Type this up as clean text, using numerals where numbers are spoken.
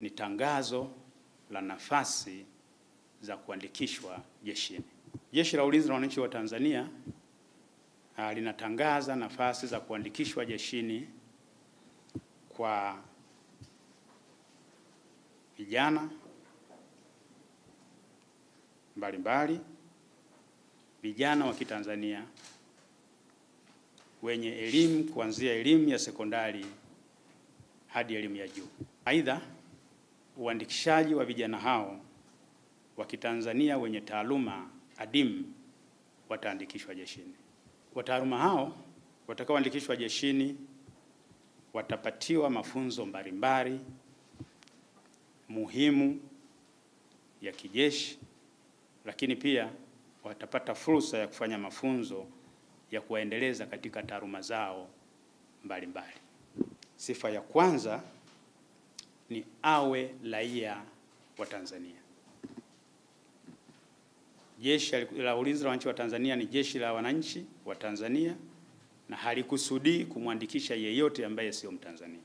Ni tangazo la nafasi za kuandikishwa jeshini. Jeshi la Ulinzi la Wananchi wa Tanzania linatangaza nafasi za kuandikishwa jeshini kwa vijana mbalimbali, vijana wa Kitanzania wenye elimu kuanzia elimu ya sekondari hadi elimu ya juu. Aidha, uandikishaji wa vijana hao wa Kitanzania wenye taaluma adimu wataandikishwa jeshini. Wataaluma hao watakaoandikishwa jeshini watapatiwa mafunzo mbalimbali muhimu ya kijeshi, lakini pia watapata fursa ya kufanya mafunzo ya kuwaendeleza katika taaluma zao mbalimbali. Sifa ya kwanza ni awe raia wa Tanzania. Jeshi la Ulinzi la Wananchi wa Tanzania ni jeshi la wananchi wa Tanzania na halikusudii kumwandikisha yeyote ambaye sio Mtanzania.